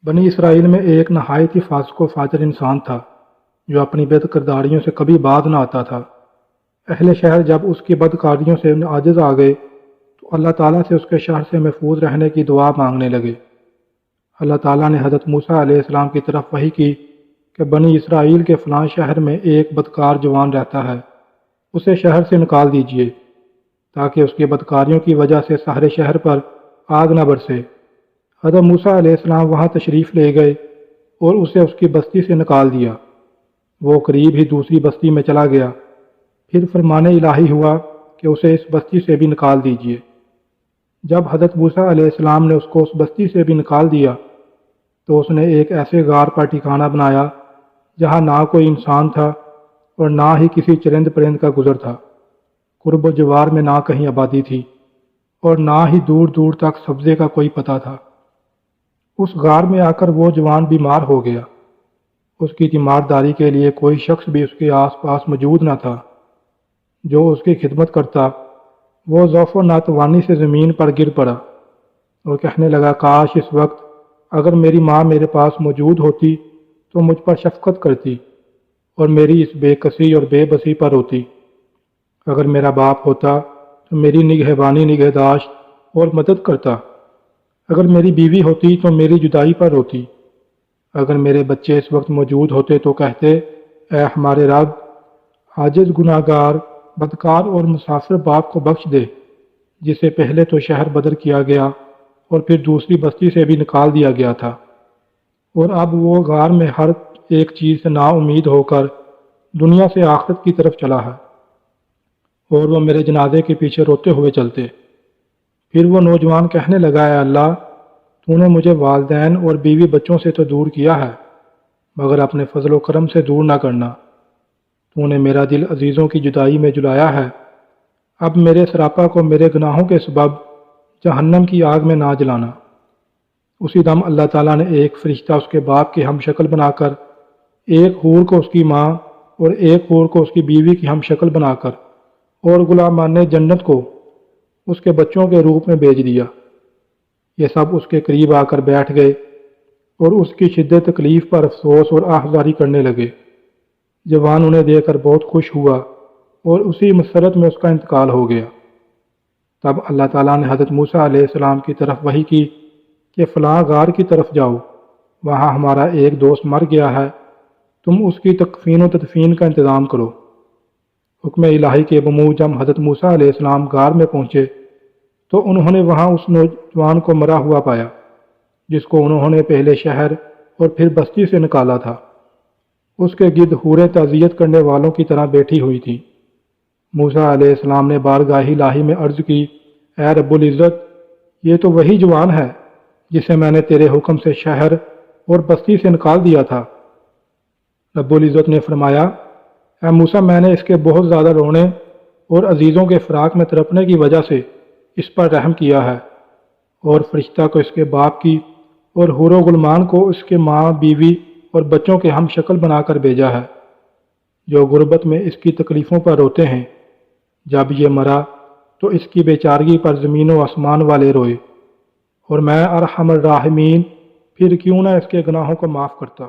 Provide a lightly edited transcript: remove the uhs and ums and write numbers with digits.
بنی اسرائیل میں ایک نہایت ہی فاسق و فاجر انسان تھا جو اپنی بد کرداریوں سے کبھی باز نہ آتا تھا۔ اہل شہر جب اس کی بدکاریوں سے عاجز آ گئے تو اللہ تعالیٰ سے اس کے شہر سے محفوظ رہنے کی دعا مانگنے لگے۔ اللہ تعالیٰ نے حضرت موسیٰ علیہ السلام کی طرف وحی کی کہ بنی اسرائیل کے فلاں شہر میں ایک بدکار جوان رہتا ہے، اسے شہر سے نکال دیجیے تاکہ اس کی بدکاریوں کی وجہ سے سارے شہر پر آگ نہ برسے۔ حضرت موسیٰ علیہ السلام وہاں تشریف لے گئے اور اسے اس کی بستی سے نکال دیا۔ وہ قریب ہی دوسری بستی میں چلا گیا، پھر فرمان الہی ہوا کہ اسے اس بستی سے بھی نکال دیجیے۔ جب حضرت موسیٰ علیہ السلام نے اس کو اس بستی سے بھی نکال دیا تو اس نے ایک ایسے غار پر ٹھکانہ بنایا جہاں نہ کوئی انسان تھا اور نہ ہی کسی چرند پرند کا گزر تھا۔ قرب و جوار میں نہ کہیں آبادی تھی اور نہ ہی دور دور تک سبزے کا کوئی پتہ تھا۔ اس غار میں آ کر وہ جوان بیمار ہو گیا۔ اس کی تیمارداری کے لیے کوئی شخص بھی اس کے آس پاس موجود نہ تھا جو اس کی خدمت کرتا۔ وہ ضعف و ناتوانی سے زمین پر گر پڑا اور کہنے لگا، کاش اس وقت اگر میری ماں میرے پاس موجود ہوتی تو مجھ پر شفقت کرتی اور میری اس بے کسی اور بے بسی پر روتی۔ اگر میرا باپ ہوتا تو میری نگہبانی نگہداشت اور مدد کرتا۔ اگر میری بیوی ہوتی تو میری جدائی پر روتی۔ اگر میرے بچے اس وقت موجود ہوتے تو کہتے، اے ہمارے رب، عاجز گناہگار بدکار اور مسافر باپ کو بخش دے جسے پہلے تو شہر بدر کیا گیا اور پھر دوسری بستی سے بھی نکال دیا گیا تھا، اور اب وہ غار میں ہر ایک چیز سے نا امید ہو کر دنیا سے آخرت کی طرف چلا ہے، اور وہ میرے جنازے کے پیچھے روتے ہوئے چلتے۔ پھر وہ نوجوان کہنے لگا، اے اللہ، تو نے مجھے والدین اور بیوی بچوں سے تو دور کیا ہے، مگر اپنے فضل و کرم سے دور نہ کرنا۔ تو نے میرا دل عزیزوں کی جدائی میں جلایا ہے، اب میرے سراپا کو میرے گناہوں کے سبب جہنم کی آگ میں نہ جلانا۔ اسی دم اللہ تعالیٰ نے ایک فرشتہ اس کے باپ کی ہم شکل بنا کر، ایک حور کو اس کی ماں اور ایک حور کو اس کی بیوی کی ہم شکل بنا کر، اور غلامان جنت کو اس کے بچوں کے روپ میں بھیج دیا۔ یہ سب اس کے قریب آ کر بیٹھ گئے اور اس کی شدت تکلیف پر افسوس اور آہذاری کرنے لگے۔ جوان انہیں دیکھ کر بہت خوش ہوا اور اسی مسرت میں اس کا انتقال ہو گیا۔ تب اللہ تعالیٰ نے حضرت موسیٰ علیہ السلام کی طرف وحی کی کہ فلاں غار کی طرف جاؤ، وہاں ہمارا ایک دوست مر گیا ہے، تم اس کی تکفین و تدفین کا انتظام کرو۔ حکم الہی کے بموجب جب حضرت موسیٰ علیہ السلام غار میں پہنچے تو انہوں نے وہاں اس نوجوان کو مرا ہوا پایا جس کو انہوں نے پہلے شہر اور پھر بستی سے نکالا تھا۔ اس کے گرد حوریں تعزیت کرنے والوں کی طرح بیٹھی ہوئی تھیں۔ موسیٰ علیہ السلام نے بارگاہ الہی میں عرض کی، اے رب العزت، یہ تو وہی جوان ہے جسے میں نے تیرے حکم سے شہر اور بستی سے نکال دیا تھا۔ رب العزت نے فرمایا، اے موسیٰ، میں نے اس کے بہت زیادہ رونے اور عزیزوں کے فراق میں تڑپنے کی وجہ سے اس پر رحم کیا ہے، اور فرشتہ کو اس کے باپ کی اور حور و غلمان کو اس کے ماں بیوی اور بچوں کے ہم شکل بنا کر بھیجا ہے جو غربت میں اس کی تکلیفوں پر روتے ہیں۔ جب یہ مرا تو اس کی بیچارگی پر زمین و آسمان والے روئے، اور میں ارحم الراحمین پھر کیوں نہ اس کے گناہوں کو معاف کرتا۔